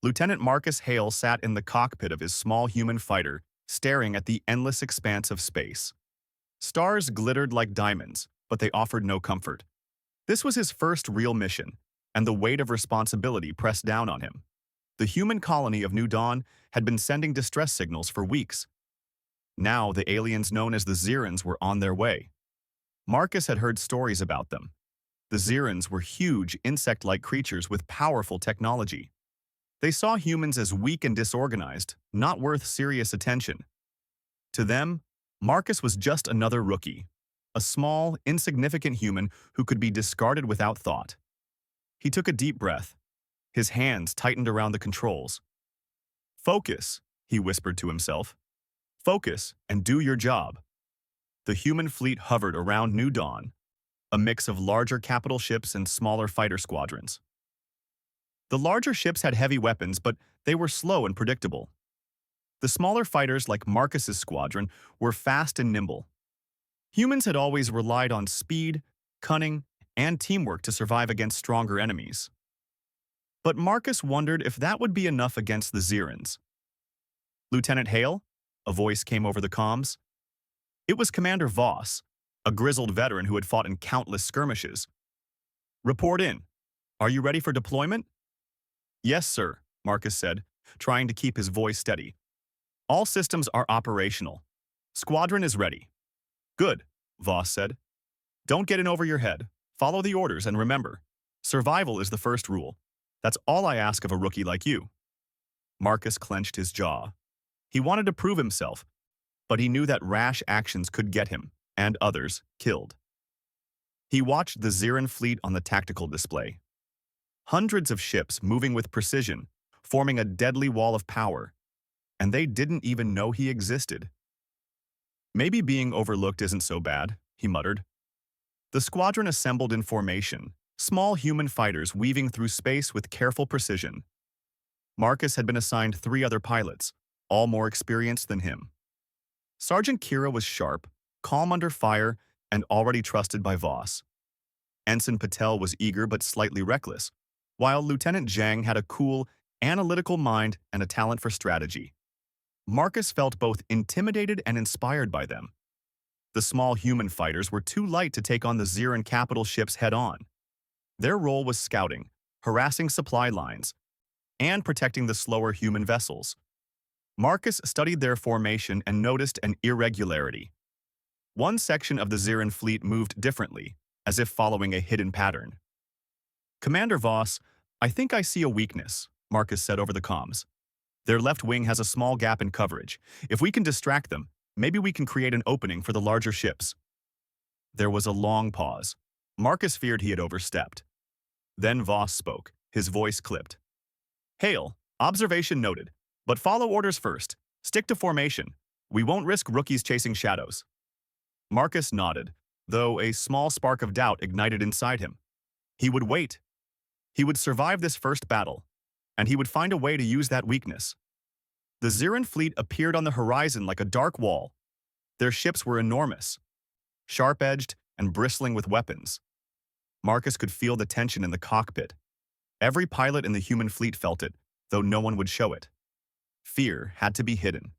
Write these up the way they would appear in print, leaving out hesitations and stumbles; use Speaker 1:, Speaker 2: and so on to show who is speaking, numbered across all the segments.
Speaker 1: Lieutenant Marcus Hale sat in the cockpit of his small human fighter, staring at the endless expanse of space. Stars glittered like diamonds, but they offered no comfort. This was his first real mission, and the weight of responsibility pressed down on him. The human colony of New Dawn had been sending distress signals for weeks. Now the aliens known as the Xerans were on their way. Marcus had heard stories about them. The Xerans were huge, insect-like creatures with powerful technology. They saw humans as weak and disorganized, not worth serious attention. To them, Marcus was just another rookie, a small, insignificant human who could be discarded without thought. He took a deep breath. His hands tightened around the controls. "Focus," he whispered to himself. "Focus and do your job." The human fleet hovered around New Dawn, a mix of larger capital ships and smaller fighter squadrons. The larger ships had heavy weapons, but they were slow and predictable. The smaller fighters, like Marcus's squadron, were fast and nimble. Humans had always relied on speed, cunning, and teamwork to survive against stronger enemies. But Marcus wondered if that would be enough against the Xerans. "Lieutenant Hale?" a voice came over the comms. It was Commander Voss, a grizzled veteran who had fought in countless skirmishes. "Report in. Are you ready for deployment?" "Yes, sir," Marcus said, trying to keep his voice steady. "All systems are operational. Squadron is ready." "Good," Voss said. "Don't get in over your head. Follow the orders and remember, survival is the first rule. That's all I ask of a rookie like you." Marcus clenched his jaw. He wanted to prove himself, but he knew that rash actions could get him, and others, killed. He watched the Xeran fleet on the tactical display. Hundreds of ships moving with precision, forming a deadly wall of power, and they didn't even know he existed. "Maybe being overlooked isn't so bad," he muttered. The squadron assembled in formation, small human fighters weaving through space with careful precision. Marcus had been assigned 3 other pilots, all more experienced than him. Sergeant Kira was sharp, calm under fire, and already trusted by Voss. Ensign Patel was eager but slightly reckless, while Lieutenant Zhang had a cool, analytical mind and a talent for strategy. Marcus felt both intimidated and inspired by them. The small human fighters were too light to take on the Xeran capital ships head-on. Their role was scouting, harassing supply lines, and protecting the slower human vessels. Marcus studied their formation and noticed an irregularity. One section of the Xeran fleet moved differently, as if following a hidden pattern. "Commander Voss, I think I see a weakness," Marcus said over the comms. "Their left wing has a small gap in coverage. If we can distract them, maybe we can create an opening for the larger ships." There was a long pause. Marcus feared he had overstepped. Then Voss spoke, his voice clipped. "Hale, observation noted, but follow orders first. Stick to formation. We won't risk rookies chasing shadows." Marcus nodded, though a small spark of doubt ignited inside him. He would wait. He would survive this first battle, and he would find a way to use that weakness. The Xeran fleet appeared on the horizon like a dark wall. Their ships were enormous, sharp-edged and bristling with weapons. Marcus could feel the tension in the cockpit. Every pilot in the human fleet felt it, though no one would show it. Fear had to be hidden.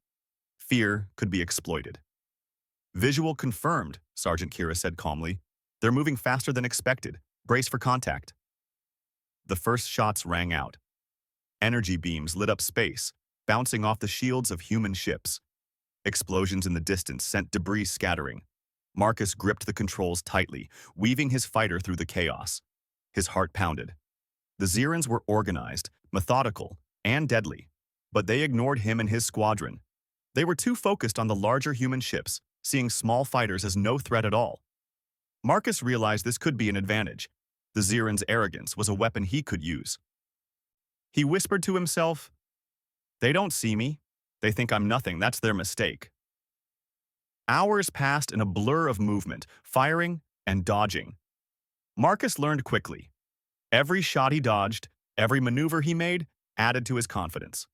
Speaker 1: Fear could be exploited. "Visual confirmed," Sergeant Kira said calmly. "They're moving faster than expected. Brace for contact." The first shots rang out. Energy beams lit up space, bouncing off the shields of human ships. Explosions in the distance sent debris scattering. Marcus gripped the controls tightly, weaving his fighter through the chaos. His heart pounded. The Xerans were organized, methodical, and deadly, but they ignored him and his squadron. They were too focused on the larger human ships, seeing small fighters as no threat at all. Marcus realized this could be an advantage. The Xerans' arrogance was a weapon he could use. He whispered to himself, "They don't see me. They think I'm nothing. That's their mistake." Hours passed in a blur of movement, firing and dodging. Marcus learned quickly. Every shot he dodged, every maneuver he made, added to his confidence.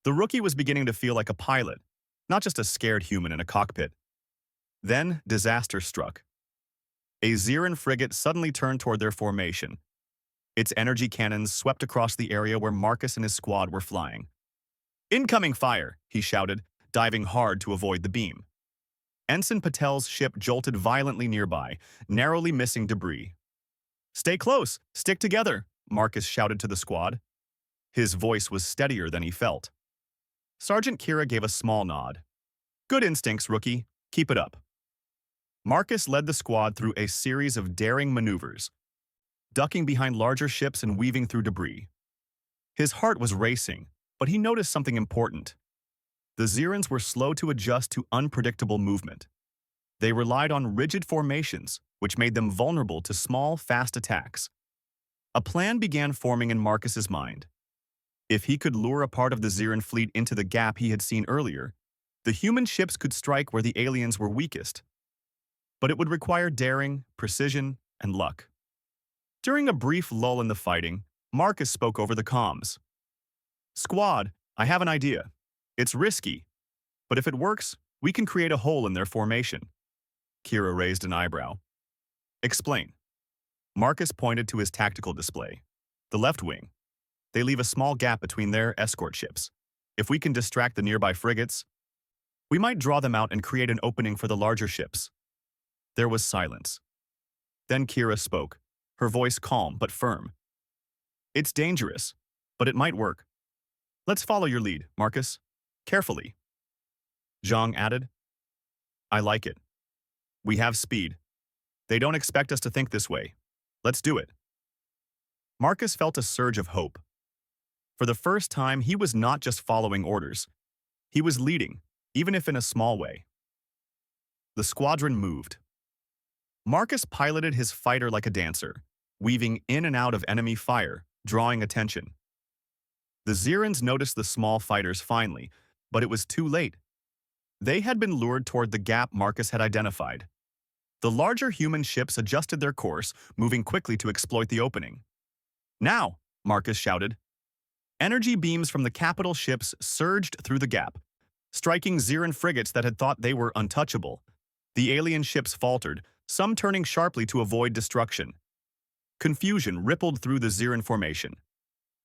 Speaker 1: The rookie was beginning to feel like a pilot, not just a scared human in a cockpit. Then disaster struck. A Xeran frigate suddenly turned toward their formation. Its energy cannons swept across the area where Marcus and his squad were flying. "Incoming fire!" he shouted, diving hard to avoid the beam. Ensign Patel's ship jolted violently nearby, narrowly missing debris. "Stay close! Stick together!" Marcus shouted to the squad. His voice was steadier than he felt. Sergeant Kira gave a small nod. "Good instincts, rookie. Keep it up." Marcus led the squad through a series of daring maneuvers, ducking behind larger ships and weaving through debris. His heart was racing, but he noticed something important. The Zirans were slow to adjust to unpredictable movement. They relied on rigid formations, which made them vulnerable to small, fast attacks. A plan began forming in Marcus's mind. If he could lure a part of the Ziran fleet into the gap he had seen earlier, the human ships could strike where the aliens were weakest. But it would require daring, precision, and luck. During a brief lull in the fighting, Marcus spoke over the comms. "Squad, I have an idea. It's risky, but if it works, we can create a hole in their formation." Kira raised an eyebrow. "Explain." Marcus pointed to his tactical display. "The left wing. They leave a small gap between their escort ships. If we can distract the nearby frigates, we might draw them out and create an opening for the larger ships." There was silence. Then Kira spoke, her voice calm but firm. "It's dangerous, but it might work. Let's follow your lead, Marcus. Carefully." Zhang added, "I like it. We have speed. They don't expect us to think this way. Let's do it." Marcus felt a surge of hope. For the first time, he was not just following orders. He was leading, even if in a small way. The squadron moved. Marcus piloted his fighter like a dancer, weaving in and out of enemy fire, drawing attention. The Zirans noticed the small fighters finally, but it was too late. They had been lured toward the gap Marcus had identified. The larger human ships adjusted their course, moving quickly to exploit the opening. "Now!" Marcus shouted. Energy beams from the capital ships surged through the gap, striking Ziran frigates that had thought they were untouchable. The alien ships faltered, some turning sharply to avoid destruction. Confusion rippled through the Ziran formation.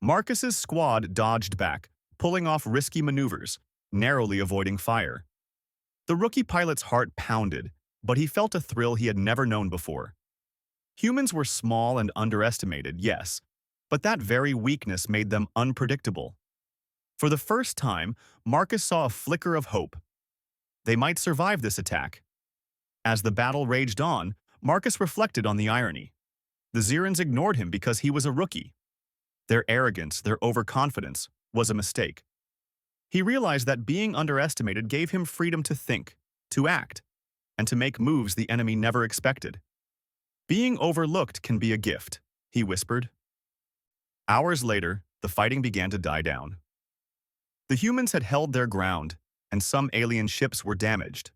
Speaker 1: Marcus's squad dodged back, pulling off risky maneuvers, narrowly avoiding fire. The rookie pilot's heart pounded, but he felt a thrill he had never known before. Humans were small and underestimated, yes, but that very weakness made them unpredictable. For the first time, Marcus saw a flicker of hope. They might survive this attack. As the battle raged on, Marcus reflected on the irony. The Zirans ignored him because he was a rookie. Their arrogance, their overconfidence, was a mistake. He realized that being underestimated gave him freedom to think, to act, and to make moves the enemy never expected. "Being overlooked can be a gift," he whispered. Hours later, the fighting began to die down. The humans had held their ground, and some alien ships were damaged.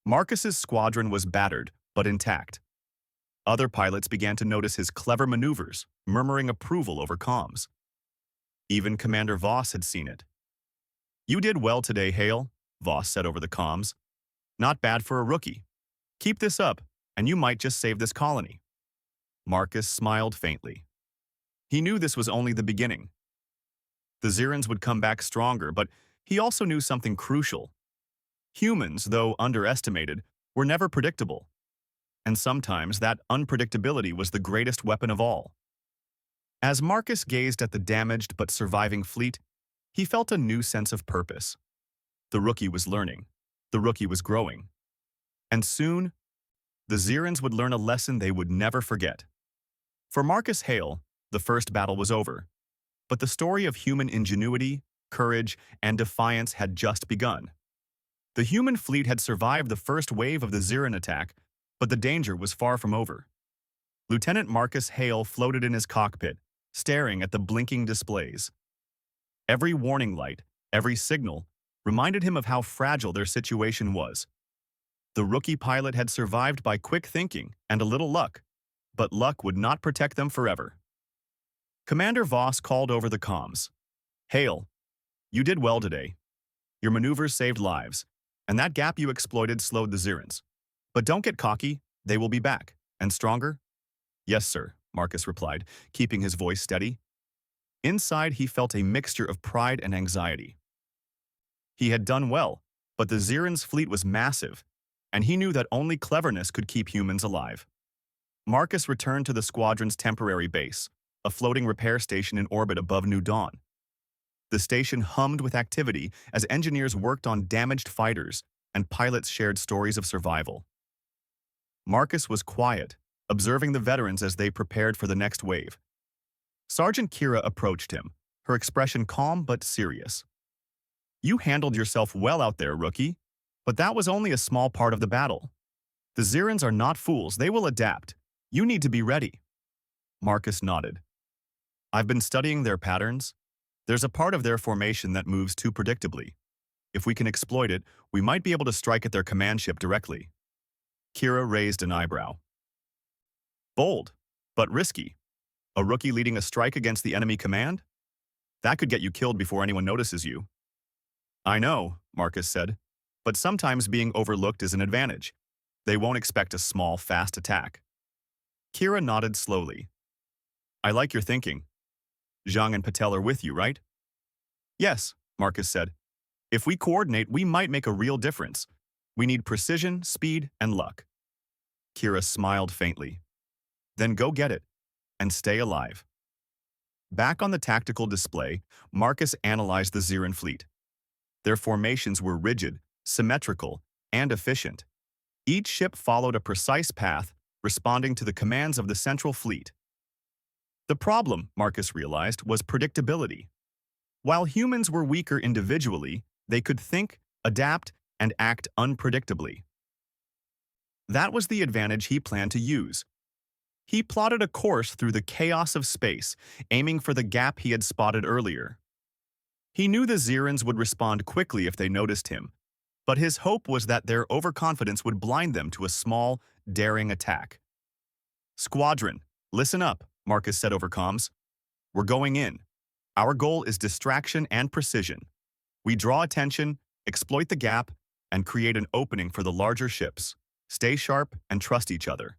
Speaker 1: Marcus's squadron was battered, but intact. Other pilots began to notice his clever maneuvers, murmuring approval over comms. Even Commander Voss had seen it. "You did well today, Hale," Voss said over the comms. "Not bad for a rookie. Keep this up, and you might just save this colony." Marcus smiled faintly. He knew this was only the beginning. The Zirans would come back stronger, but he also knew something crucial. Humans, though underestimated, were never predictable. And sometimes that unpredictability was the greatest weapon of all. As Marcus gazed at the damaged but surviving fleet, he felt a new sense of purpose. The rookie was learning. The rookie was growing. And soon, the Zirans would learn a lesson they would never forget. For Marcus Hale, the first battle was over. But the story of human ingenuity, courage, and defiance had just begun. The human fleet had survived the first wave of the Ziran attack, but the danger was far from over. Lieutenant Marcus Hale floated in his cockpit, staring at the blinking displays. Every warning light, every signal, reminded him of how fragile their situation was. The rookie pilot had survived by quick thinking and a little luck, but luck would not protect them forever. Commander Voss called over the comms. "Hale, you did well today. Your maneuvers saved lives, and that gap you exploited slowed the Zirans. But don't get cocky, they will be back. And stronger?" "Yes, sir," Marcus replied, keeping his voice steady. Inside, he felt a mixture of pride and anxiety. He had done well, but the Zirans' fleet was massive, and he knew that only cleverness could keep humans alive. Marcus returned to the squadron's temporary base, a floating repair station in orbit above New Dawn. The station hummed with activity as engineers worked on damaged fighters and pilots shared stories of survival. Marcus was quiet, observing the veterans as they prepared for the next wave. Sergeant Kira approached him, her expression calm but serious. "You handled yourself well out there, rookie, but that was only a small part of the battle. The Zirans are not fools, they will adapt. You need to be ready." Marcus nodded. "I've been studying their patterns. There's a part of their formation that moves too predictably. If we can exploit it, we might be able to strike at their command ship directly." Kira raised an eyebrow. "Bold, but risky. A rookie leading a strike against the enemy command? That could get you killed before anyone notices you." "I know," Marcus said, "but sometimes being overlooked is an advantage. They won't expect a small, fast attack." Kira nodded slowly. "I like your thinking. Zhang and Patel are with you, right?" "Yes," Marcus said. "If we coordinate, we might make a real difference. We need precision, speed, and luck." Kira smiled faintly. "Then go get it, and stay alive." Back on the tactical display, Marcus analyzed the Ziran fleet. Their formations were rigid, symmetrical, and efficient. Each ship followed a precise path, responding to the commands of the central fleet. The problem, Marcus realized, was predictability. While humans were weaker individually, they could think, adapt, and act unpredictably. That was the advantage he planned to use. He plotted a course through the chaos of space, aiming for the gap he had spotted earlier. He knew the Zirans would respond quickly if they noticed him, but his hope was that their overconfidence would blind them to a small, daring attack. "Squadron, listen up," Marcus said over comms. "We're going in. Our goal is distraction and precision. We draw attention, exploit the gap, and create an opening for the larger ships. Stay sharp and trust each other.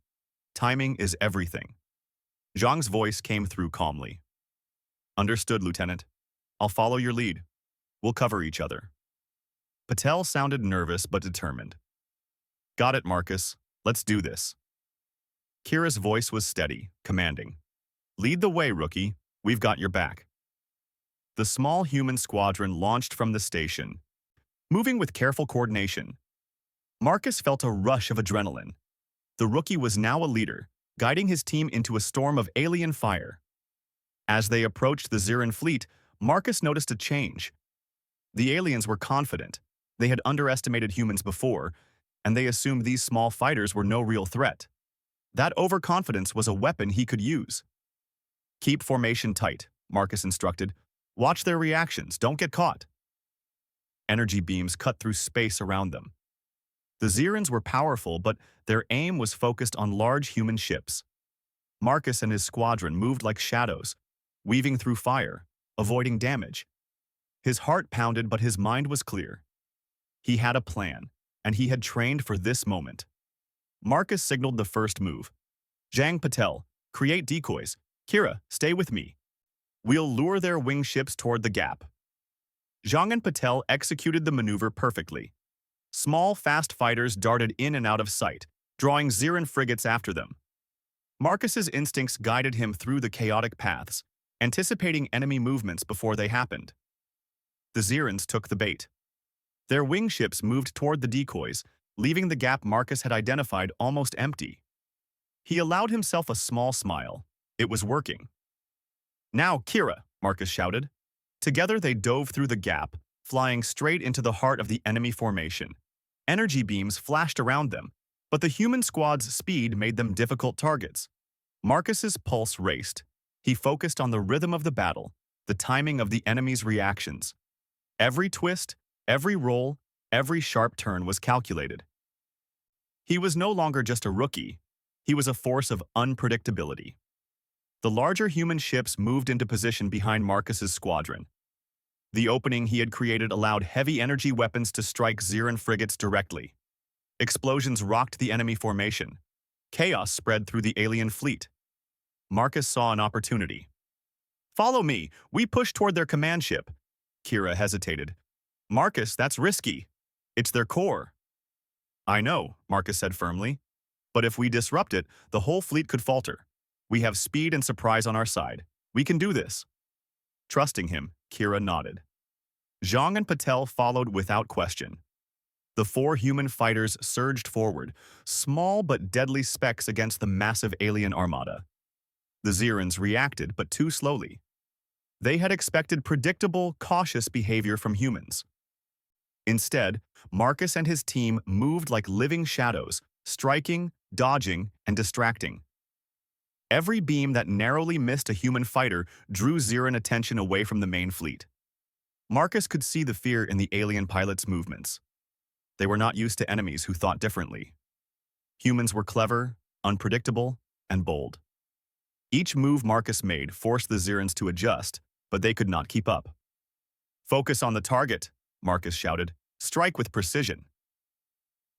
Speaker 1: Timing is everything." Zhang's voice came through calmly. "Understood, Lieutenant. I'll follow your lead. We'll cover each other." Patel sounded nervous but determined. "Got it, Marcus. Let's do this." Kira's voice was steady, commanding. "Lead the way, rookie. We've got your back." The small human squadron launched from the station, moving with careful coordination. Marcus felt a rush of adrenaline. The rookie was now a leader, guiding his team into a storm of alien fire. As they approached the Ziran fleet, Marcus noticed a change. The aliens were confident. They had underestimated humans before, and they assumed these small fighters were no real threat. That overconfidence was a weapon he could use. "Keep formation tight," Marcus instructed. "Watch their reactions, don't get caught." Energy beams cut through space around them. The Zirans were powerful, but their aim was focused on large human ships. Marcus and his squadron moved like shadows, weaving through fire, avoiding damage. His heart pounded, but his mind was clear. He had a plan, and he had trained for this moment. Marcus signaled the first move. "Zhang, Patel, create decoys. Kira, stay with me. We'll lure their wing ships toward the gap." Zhang and Patel executed the maneuver perfectly. Small, fast fighters darted in and out of sight, drawing Ziran frigates after them. Marcus's instincts guided him through the chaotic paths, anticipating enemy movements before they happened. The Zirans took the bait. Their wing ships moved toward the decoys, leaving the gap Marcus had identified almost empty. He allowed himself a small smile. It was working. "Now, Kira," Marcus shouted. Together they dove through the gap, flying straight into the heart of the enemy formation. Energy beams flashed around them, but the human squad's speed made them difficult targets. Marcus's pulse raced. He focused on the rhythm of the battle, the timing of the enemy's reactions. Every twist, every roll, every sharp turn was calculated. He was no longer just a rookie. He was a force of unpredictability. The larger human ships moved into position behind Marcus's squadron. The opening he had created allowed heavy energy weapons to strike Ziran frigates directly. Explosions rocked the enemy formation. Chaos spread through the alien fleet. Marcus saw an opportunity. "Follow me. We push toward their command ship." Kira hesitated. "Marcus, that's risky. It's their core." "I know," Marcus said firmly. "But if we disrupt it, the whole fleet could falter. We have speed and surprise on our side. We can do this." Trusting him, Kira nodded. Zhang and Patel followed without question. The four human fighters surged forward, small but deadly specks against the massive alien armada. The Zirans reacted, but too slowly. They had expected predictable, cautious behavior from humans. Instead, Marcus and his team moved like living shadows, striking, dodging, and distracting. Every beam that narrowly missed a human fighter drew Ziran attention away from the main fleet. Marcus could see the fear in the alien pilots' movements. They were not used to enemies who thought differently. Humans were clever, unpredictable, and bold. Each move Marcus made forced the Zirans to adjust, but they could not keep up. "Focus on the target," Marcus shouted. "Strike with precision."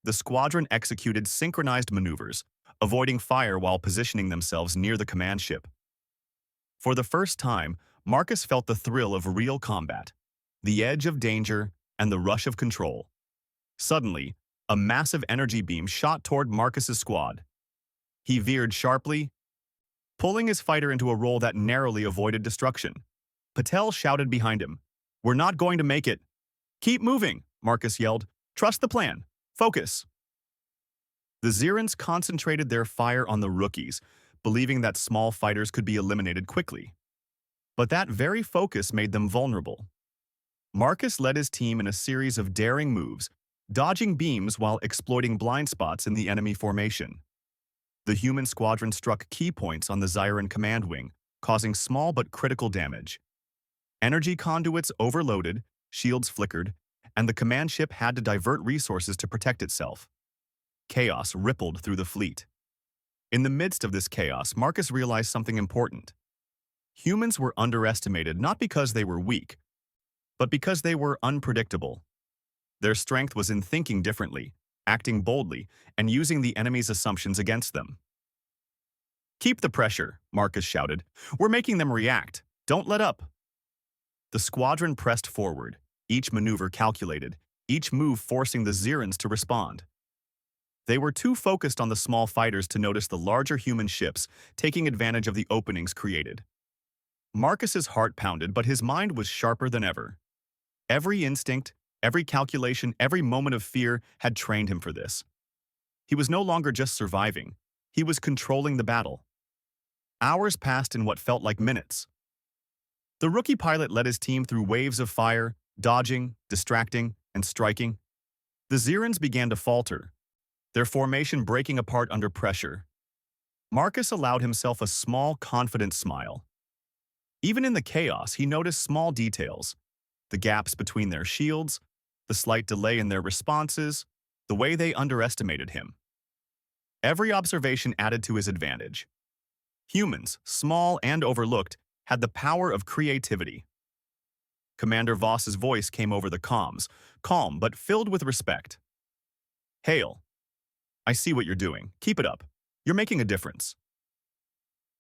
Speaker 1: The squadron executed synchronized maneuvers, avoiding fire while positioning themselves near the command ship. For the first time, Marcus felt the thrill of real combat, the edge of danger, and the rush of control. Suddenly, a massive energy beam shot toward Marcus's squad. He veered sharply, pulling his fighter into a roll that narrowly avoided destruction. Patel shouted behind him, "We're not going to make it." "Keep moving," Marcus yelled. "Trust the plan. Focus." The Zirans concentrated their fire on the rookies, believing that small fighters could be eliminated quickly. But that very focus made them vulnerable. Marcus led his team in a series of daring moves, dodging beams while exploiting blind spots in the enemy formation. The human squadron struck key points on the Ziran command wing, causing small but critical damage. Energy conduits overloaded, shields flickered, and the command ship had to divert resources to protect itself. Chaos rippled through the fleet. In the midst of this chaos, Marcus realized something important. Humans were underestimated not because they were weak, but because they were unpredictable. Their strength was in thinking differently, acting boldly, and using the enemy's assumptions against them. "Keep the pressure," Marcus shouted. "We're making them react. Don't let up." The squadron pressed forward, each maneuver calculated, each move forcing the Zirans to respond. They were too focused on the small fighters to notice the larger human ships taking advantage of the openings created. Marcus's heart pounded, but his mind was sharper than ever. Every instinct, every calculation, every moment of fear had trained him for this. He was no longer just surviving. He was controlling the battle. Hours passed in what felt like minutes. The rookie pilot led his team through waves of fire, dodging, distracting, and striking. The Zirans began to falter, their formation breaking apart under pressure. Marcus allowed himself a small, confident smile. Even in the chaos, he noticed small details, the gaps between their shields, the slight delay in their responses, the way they underestimated him. Every observation added to his advantage. Humans, small and overlooked, had the power of creativity. Commander Voss's voice came over the comms, calm but filled with respect. "Hail. I see what you're doing. Keep it up. You're making a difference."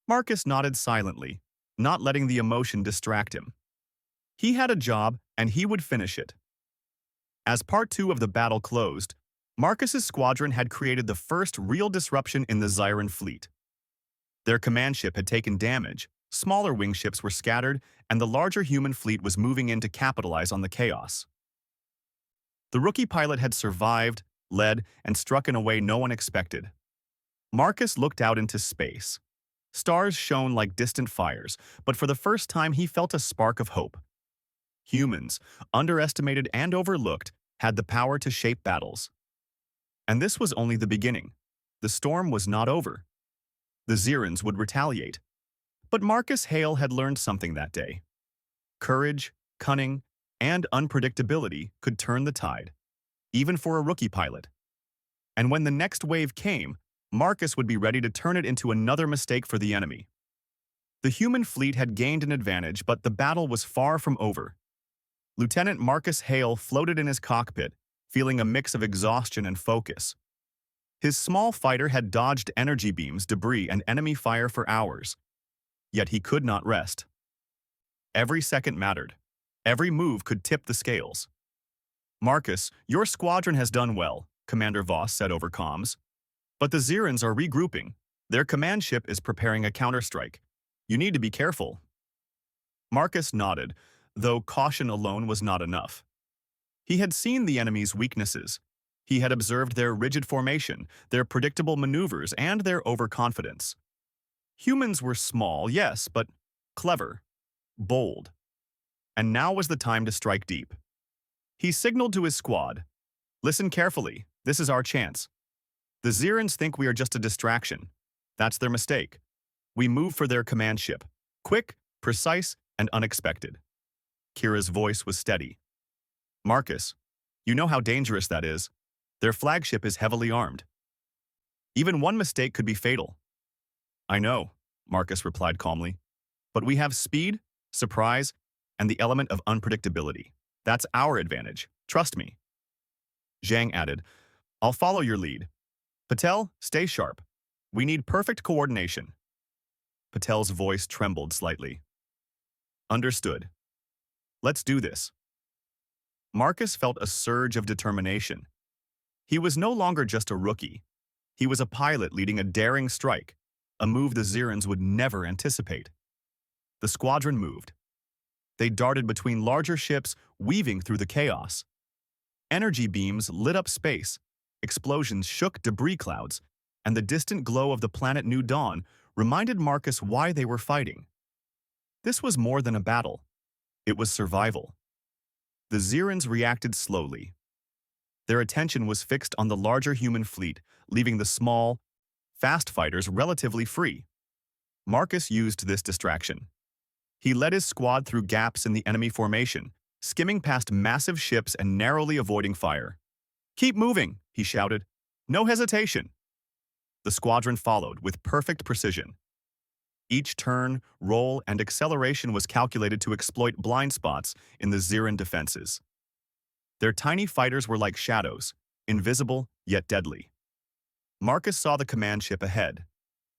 Speaker 1: Marcus nodded silently, not letting the emotion distract him. He had a job, and he would finish it. As Part 2 of the battle closed, Marcus's squadron had created the first real disruption in the Ziran fleet. Their command ship had taken damage, smaller wing ships were scattered, and the larger human fleet was moving in to capitalize on the chaos. The rookie pilot had survived, led, and struck in a way no one expected. Marcus looked out into space. Stars shone like distant fires, but for the first time he felt a spark of hope. Humans, underestimated and overlooked, had the power to shape battles. And this was only the beginning. The storm was not over. The Zirans would retaliate. But Marcus Hale had learned something that day. Courage, cunning, and unpredictability could turn the tide, even for a rookie pilot. And when the next wave came, Marcus would be ready to turn it into another mistake for the enemy. The human fleet had gained an advantage, but the battle was far from over. Lieutenant Marcus Hale floated in his cockpit, feeling a mix of exhaustion and focus. His small fighter had dodged energy beams, debris, and enemy fire for hours. Yet he could not rest. Every second mattered. Every move could tip the scales. "Marcus, your squadron has done well," Commander Voss said over comms. "But the Zirans are regrouping. Their command ship is preparing a counterstrike. You need to be careful." Marcus nodded, though caution alone was not enough. He had seen the enemy's weaknesses. He had observed their rigid formation, their predictable maneuvers, and their overconfidence. Humans were small, yes, but clever, bold. And now was the time to strike deep. He signaled to his squad, "Listen carefully, this is our chance. The Zirans think we are just a distraction. That's their mistake. We move for their command ship. Quick, precise, and unexpected." Kira's voice was steady. "Marcus, you know how dangerous that is. Their flagship is heavily armed. Even one mistake could be fatal." "I know," Marcus replied calmly. "But we have speed, surprise, and the element of unpredictability. That's our advantage. Trust me." Zhang added, "I'll follow your lead. Patel, stay sharp. We need perfect coordination." Patel's voice trembled slightly. "Understood. Let's do this." Marcus felt a surge of determination. He was no longer just a rookie. He was a pilot leading a daring strike, a move the Zirans would never anticipate. The squadron moved. They darted between larger ships, weaving through the chaos. Energy beams lit up space, explosions shook debris clouds, and the distant glow of the planet New Dawn reminded Marcus why they were fighting. This was more than a battle. It was survival. The Zirans reacted slowly. Their attention was fixed on the larger human fleet, leaving the small, fast fighters relatively free. Marcus used this distraction. He led his squad through gaps in the enemy formation, skimming past massive ships and narrowly avoiding fire. "Keep moving," he shouted. "No hesitation." The squadron followed with perfect precision. Each turn, roll, and acceleration was calculated to exploit blind spots in the Ziran defenses. Their tiny fighters were like shadows, invisible yet deadly. Marcus saw the command ship ahead.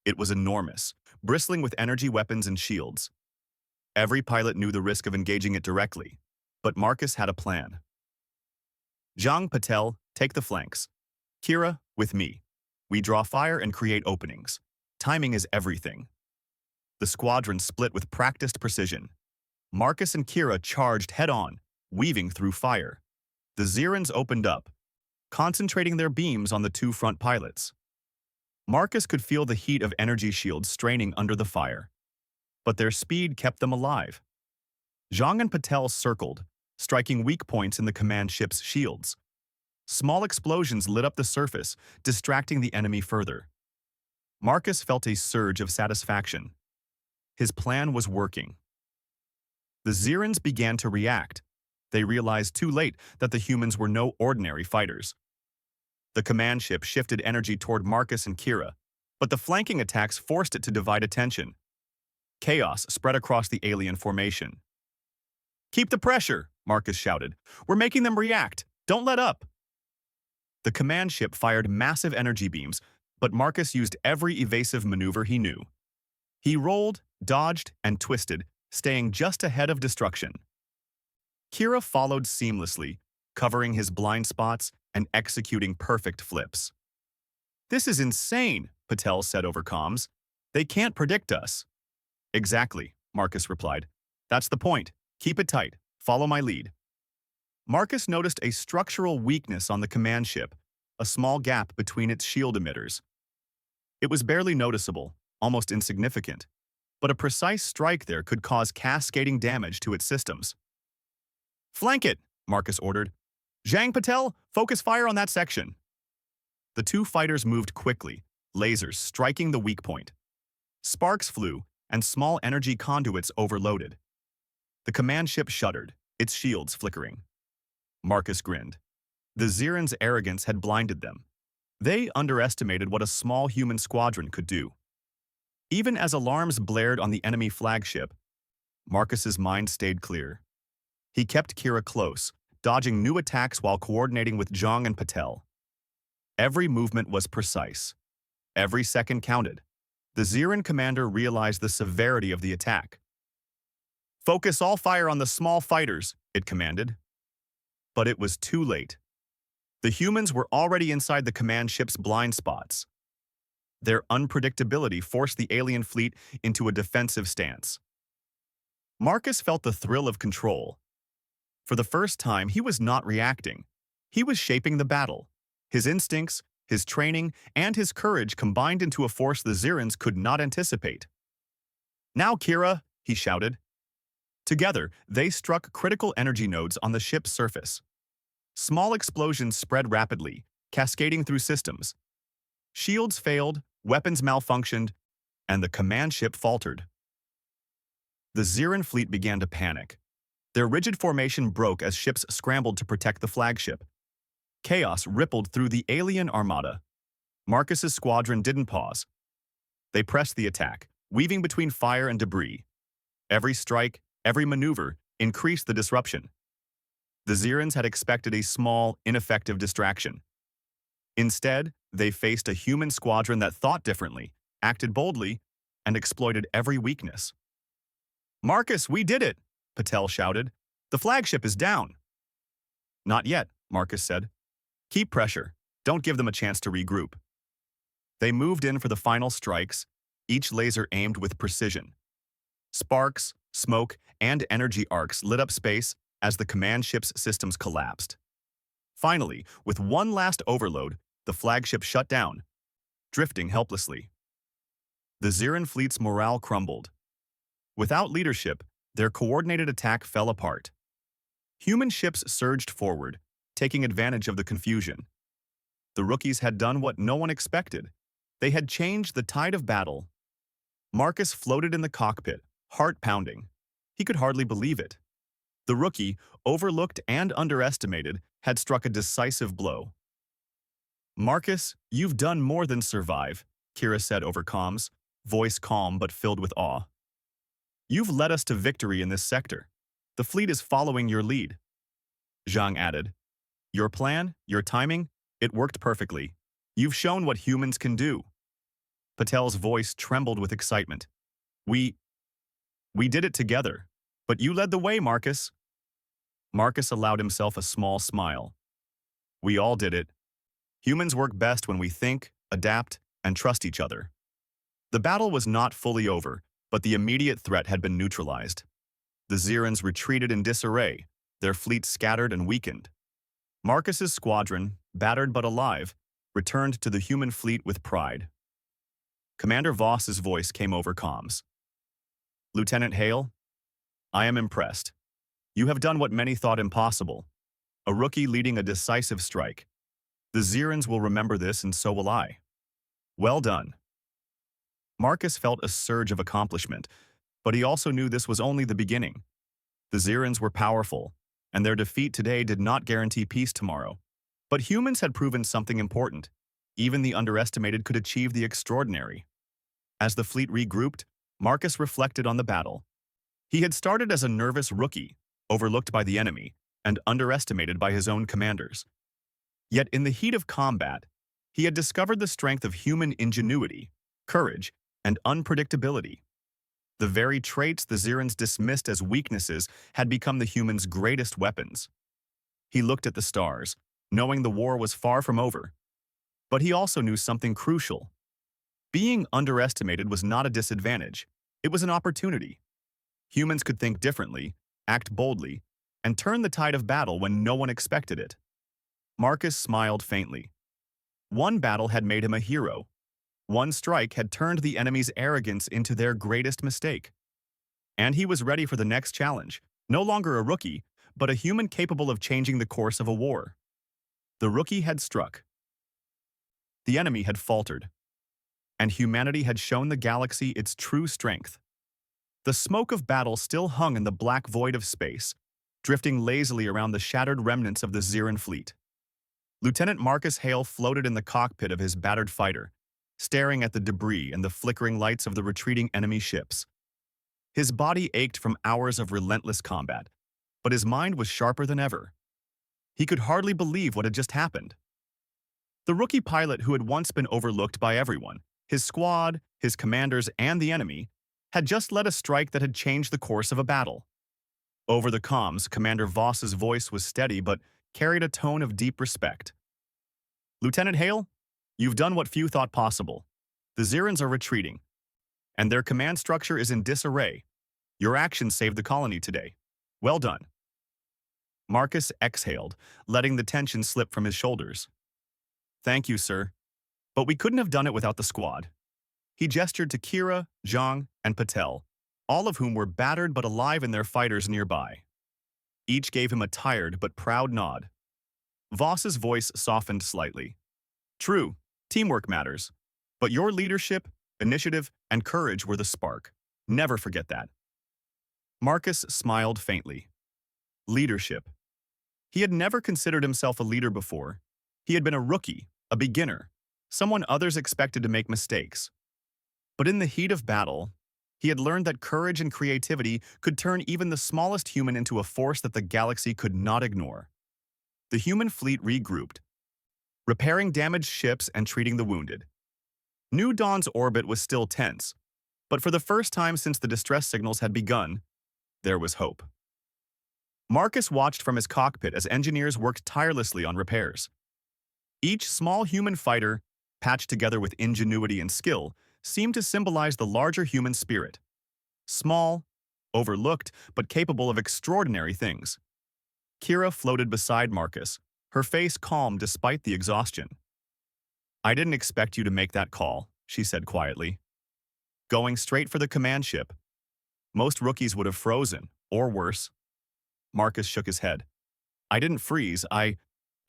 Speaker 1: It was enormous, bristling with energy weapons and shields. Every pilot knew the risk of engaging it directly, but Marcus had a plan. "Zhang, Patel, take the flanks. Kira, with me. We draw fire and create openings. Timing is everything." The squadron split with practiced precision. Marcus and Kira charged head-on, weaving through fire. The Zirans opened up, concentrating their beams on the two front pilots. Marcus could feel the heat of energy shields straining under the fire, but their speed kept them alive. Zhang and Patel circled, striking weak points in the command ship's shields. Small explosions lit up the surface, distracting the enemy further. Marcus felt a surge of satisfaction. His plan was working. The Zirans began to react. They realized too late that the humans were no ordinary fighters. The command ship shifted energy toward Marcus and Kira, but the flanking attacks forced it to divide attention. Chaos spread across the alien formation. "Keep the pressure," Marcus shouted. "We're making them react. Don't let up." The command ship fired massive energy beams, but Marcus used every evasive maneuver he knew. He rolled, dodged, and twisted, staying just ahead of destruction. Kira followed seamlessly, covering his blind spots and executing perfect flips. "This is insane," Patel said over comms. "They can't predict us." "Exactly," Marcus replied. "That's the point. Keep it tight. Follow my lead." Marcus noticed a structural weakness on the command ship, a small gap between its shield emitters. It was barely noticeable, almost insignificant, but a precise strike there could cause cascading damage to its systems. "Flank it," Marcus ordered. "Zhang, Patel, focus fire on that section." The two fighters moved quickly, lasers striking the weak point. Sparks flew, and small energy conduits overloaded. The command ship shuddered, its shields flickering. Marcus grinned. The Zirans' arrogance had blinded them. They underestimated what a small human squadron could do. Even as alarms blared on the enemy flagship, Marcus's mind stayed clear. He kept Kira close, dodging new attacks while coordinating with Zhang and Patel. Every movement was precise. Every second counted. The Xeran commander realized the severity of the attack. "Focus all fire on the small fighters," it commanded. But it was too late. The humans were already inside the command ship's blind spots. Their unpredictability forced the alien fleet into a defensive stance. Marcus felt the thrill of control. For the first time, he was not reacting. He was shaping the battle. His instincts, his training, and his courage combined into a force the Xerans could not anticipate. "Now, Kira," he shouted. Together, they struck critical energy nodes on the ship's surface. Small explosions spread rapidly, cascading through systems. Shields failed, weapons malfunctioned, and the command ship faltered. The Xeran fleet began to panic. Their rigid formation broke as ships scrambled to protect the flagship. Chaos rippled through the alien armada. Marcus's squadron didn't pause. They pressed the attack, weaving between fire and debris. Every strike, every maneuver increased the disruption. The Xerans had expected a small, ineffective distraction. Instead, they faced a human squadron that thought differently, acted boldly, and exploited every weakness. "Marcus, we did it!" Patel shouted. "The flagship is down." "Not yet," Marcus said. "Keep pressure. Don't give them a chance to regroup." They moved in for the final strikes, each laser aimed with precision. Sparks, smoke, and energy arcs lit up space as the command ship's systems collapsed. Finally, with one last overload, the flagship shut down, drifting helplessly. The Xeran fleet's morale crumbled. Without leadership, their coordinated attack fell apart. Human ships surged forward, taking advantage of the confusion. The rookies had done what no one expected. They had changed the tide of battle. Marcus floated in the cockpit, heart pounding. He could hardly believe it. The rookie, overlooked and underestimated, had struck a decisive blow. "Marcus, you've done more than survive," Kira said over comms, voice calm but filled with awe. "You've led us to victory in this sector. The fleet is following your lead." Zhang added, "Your plan, your timing, it worked perfectly. You've shown what humans can do." Patel's voice trembled with excitement. We did it together, but you led the way, Marcus." Marcus allowed himself a small smile. "We all did it. Humans work best when we think, adapt, and trust each other." The battle was not fully over, but the immediate threat had been neutralized. The Xerans retreated in disarray, their fleet scattered and weakened. Marcus's squadron, battered but alive, returned to the human fleet with pride. Commander Voss's voice came over comms. "Lieutenant Hale, I am impressed. You have done what many thought impossible. A rookie leading a decisive strike. The Xerans will remember this, and so will I. Well done." Marcus felt a surge of accomplishment, but he also knew this was only the beginning. The Xerans were powerful, and their defeat today did not guarantee peace tomorrow. But humans had proven something important. Even the underestimated could achieve the extraordinary. As the fleet regrouped, Marcus reflected on the battle. He had started as a nervous rookie, overlooked by the enemy, and underestimated by his own commanders. Yet in the heat of combat, he had discovered the strength of human ingenuity, courage, and unpredictability. The very traits the Xerans dismissed as weaknesses had become the humans' greatest weapons. He looked at the stars, knowing the war was far from over. But he also knew something crucial. Being underestimated was not a disadvantage. It was an opportunity. Humans could think differently, act boldly, and turn the tide of battle when no one expected it. Marcus smiled faintly. One battle had made him a hero. One strike had turned the enemy's arrogance into their greatest mistake. And he was ready for the next challenge, no longer a rookie, but a human capable of changing the course of a war. The rookie had struck. The enemy had faltered. And humanity had shown the galaxy its true strength. The smoke of battle still hung in the black void of space, drifting lazily around the shattered remnants of the Xeran fleet. Lieutenant Marcus Hale floated in the cockpit of his battered fighter, staring at the debris and the flickering lights of the retreating enemy ships. His body ached from hours of relentless combat, but his mind was sharper than ever. He could hardly believe what had just happened. The rookie pilot who had once been overlooked by everyone, His squad, his commanders, and the enemy had just led a strike that had changed the course of a battle. Over the comms, Commander Voss's voice was steady but carried a tone of deep respect. "Lieutenant Hale, you've done what few thought possible. The Zirans are retreating, and their command structure is in disarray. Your actions saved the colony today. Well done." Marcus exhaled, letting the tension slip from his shoulders. "Thank you, sir. But we couldn't have done it without the squad." He gestured to Kira, Zhang, and Patel, all of whom were battered but alive in their fighters nearby. Each gave him a tired but proud nod. Voss's voice softened slightly. "True, teamwork matters. But your leadership, initiative, and courage were the spark. Never forget that." Marcus smiled faintly. Leadership. He had never considered himself a leader before. He had been a rookie, a beginner, someone others expected to make mistakes. But in the heat of battle, he had learned that courage and creativity could turn even the smallest human into a force that the galaxy could not ignore. The human fleet regrouped, repairing damaged ships and treating the wounded. New Dawn's orbit was still tense, but for the first time since the distress signals had begun, there was hope. Marcus watched from his cockpit as engineers worked tirelessly on repairs. Each small human fighter, patched together with ingenuity and skill, seemed to symbolize the larger human spirit. Small, overlooked, but capable of extraordinary things. Kira floated beside Marcus, her face calm despite the exhaustion. "I didn't expect you to make that call," she said quietly. "Going straight for the command ship. Most rookies would have frozen, or worse." Marcus shook his head. "I didn't freeze, I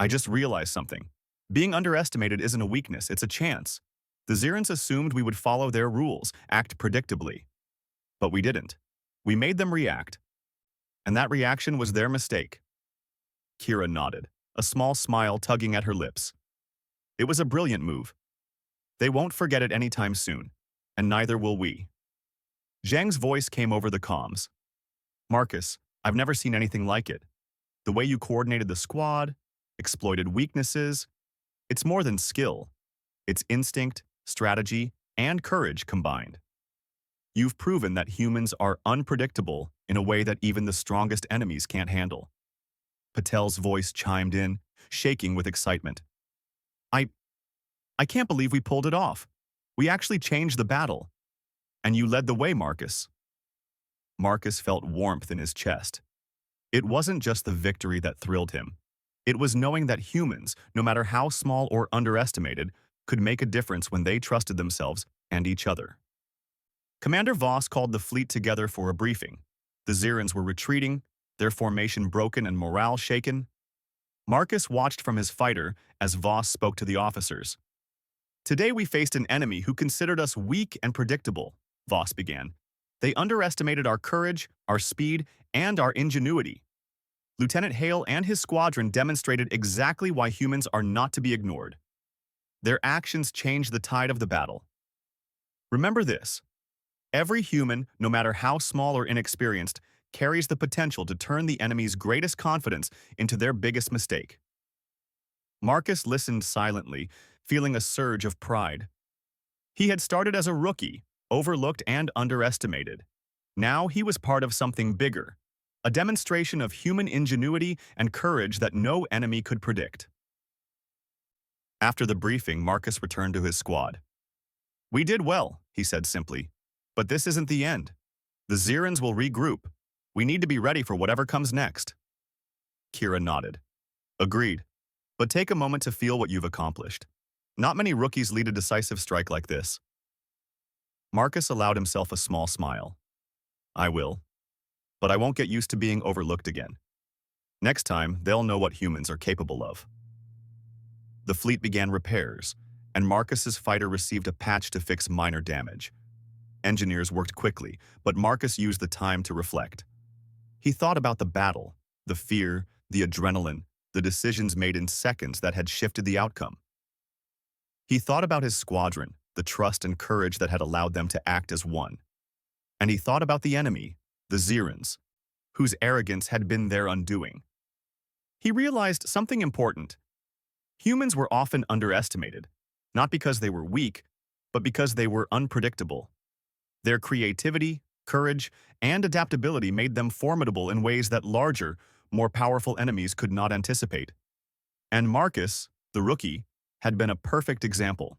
Speaker 1: just realized something. Being underestimated isn't a weakness, it's a chance. The Zirans assumed we would follow their rules, act predictably. But we didn't. We made them react. And that reaction was their mistake." Kira nodded, a small smile tugging at her lips. "It was a brilliant move. They won't forget it anytime soon, and neither will we." Zhang's voice came over the comms. "Marcus, I've never seen anything like it. The way you coordinated the squad, exploited weaknesses, it's more than skill. It's instinct, strategy, and courage combined. You've proven that humans are unpredictable in a way that even the strongest enemies can't handle." Patel's voice chimed in, shaking with excitement. I can't believe we pulled it off. We actually changed the battle. And you led the way, Marcus." Marcus felt warmth in his chest. It wasn't just the victory that thrilled him. It was knowing that humans, no matter how small or underestimated, could make a difference when they trusted themselves and each other. Commander Voss called the fleet together for a briefing. The Zirans were retreating, their formation broken and morale shaken. Marcus watched from his fighter as Voss spoke to the officers. "Today we faced an enemy who considered us weak and predictable," Voss began. "They underestimated our courage, our speed, and our ingenuity. Lieutenant Hale and his squadron demonstrated exactly why humans are not to be ignored. Their actions changed the tide of the battle. Remember this: every human, no matter how small or inexperienced, carries the potential to turn the enemy's greatest confidence into their biggest mistake." Marcus listened silently, feeling a surge of pride. He had started as a rookie, overlooked and underestimated. Now he was part of something bigger, a demonstration of human ingenuity and courage that no enemy could predict. After the briefing, Marcus returned to his squad. "We did well," he said simply. "But this isn't the end. The Zirans will regroup. We need to be ready for whatever comes next." Kira nodded. "Agreed. But take a moment to feel what you've accomplished. Not many rookies lead a decisive strike like this." Marcus allowed himself a small smile. "I will. But I won't get used to being overlooked again. Next time, they'll know what humans are capable of." The fleet began repairs, and Marcus's fighter received a patch to fix minor damage. Engineers worked quickly, but Marcus used the time to reflect. He thought about the battle, the fear, the adrenaline, the decisions made in seconds that had shifted the outcome. He thought about his squadron, the trust and courage that had allowed them to act as one. And he thought about the enemy, the Zirans, whose arrogance had been their undoing. He realized something important. Humans were often underestimated, not because they were weak, but because they were unpredictable. Their creativity, courage, and adaptability made them formidable in ways that larger, more powerful enemies could not anticipate. And Marcus, the rookie, had been a perfect example.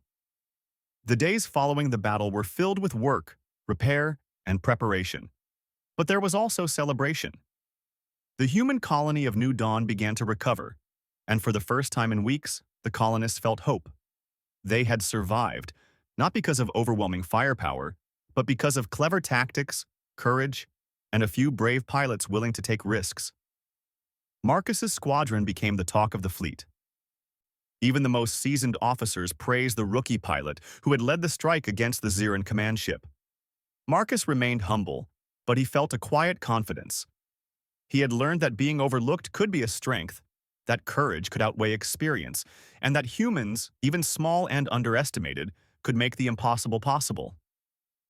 Speaker 1: The days following the battle were filled with work, repair, and preparation. But there was also celebration. The human colony of New Dawn began to recover, and for the first time in weeks, the colonists felt hope. They had survived, not because of overwhelming firepower, but because of clever tactics, courage, and a few brave pilots willing to take risks. Marcus's squadron became the talk of the fleet. Even the most seasoned officers praised the rookie pilot who had led the strike against the Xiran command ship. Marcus remained humble, but he felt a quiet confidence. He had learned that being overlooked could be a strength, that courage could outweigh experience, and that humans, even small and underestimated, could make the impossible possible.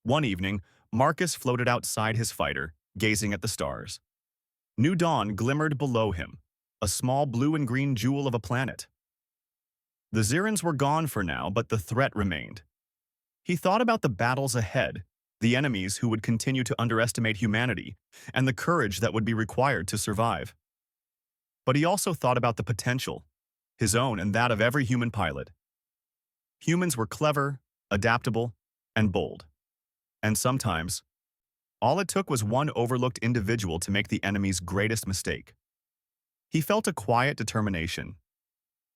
Speaker 1: One evening, Marcus floated outside his fighter, gazing at the stars. New dawn glimmered below him, a small blue and green jewel of a planet. The Xirans were gone for now, but the threat remained. He thought about the battles ahead, the enemies who would continue to underestimate humanity, and the courage that would be required to survive. But he also thought about the potential, his own and that of every human pilot. Humans were clever, adaptable, and bold. And sometimes, all it took was one overlooked individual to make the enemy's greatest mistake. He felt a quiet determination.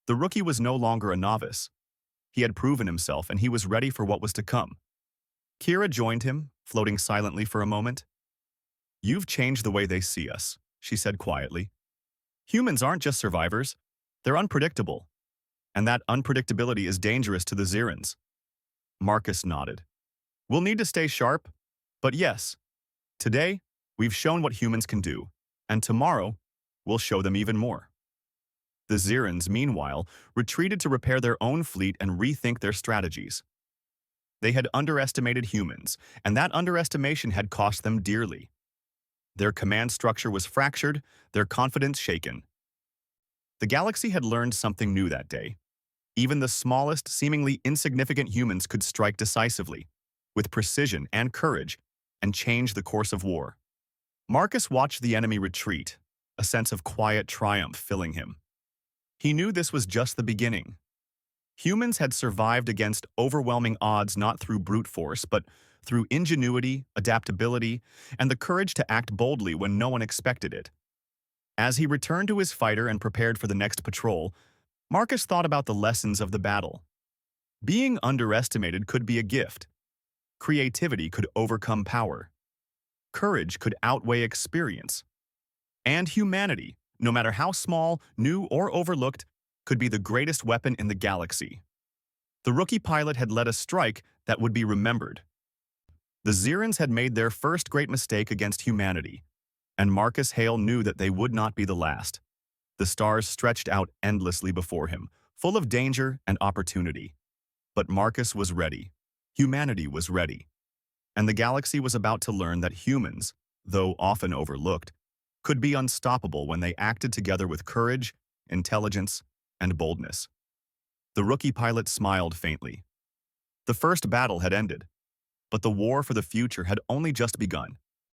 Speaker 1: The rookie was no longer a novice. He had proven himself, and he was ready for what was to come. Kira joined him, floating silently for a moment. "You've changed the way they see us," she said quietly. "Humans aren't just survivors. They're unpredictable. And that unpredictability is dangerous to the Xirans." Marcus nodded. "We'll need to stay sharp, but yes, today, we've shown what humans can do, and tomorrow, we'll show them even more." The Xirans, meanwhile, retreated to repair their own fleet and rethink their strategies. They had underestimated humans, and that underestimation had cost them dearly. Their command structure was fractured, their confidence shaken. The galaxy had learned something new that day. Even the smallest, seemingly insignificant humans could strike decisively, with precision and courage, and change the course of war. Marcus watched the enemy retreat, a sense of quiet triumph filling him. He knew this was just the beginning. Humans had survived against overwhelming odds not through brute force, but through ingenuity, adaptability, and the courage to act boldly when no one expected it. As he returned to his fighter and prepared for the next patrol, Marcus thought about the lessons of the battle. Being underestimated could be a gift. Creativity could overcome power. Courage could outweigh experience. And humanity, no matter how small, new, or overlooked, could be the greatest weapon in the galaxy. The rookie pilot had led a strike that would be remembered. The Xirans had made their first great mistake against humanity, and Marcus Hale knew that they would not be the last. The stars stretched out endlessly before him, full of danger and opportunity. But Marcus was ready. Humanity was ready. And the galaxy was about to learn that humans, though often overlooked, could be unstoppable when they acted together with courage, intelligence, and boldness. The rookie pilot smiled faintly. The first battle had ended, but the war for the future had only just begun.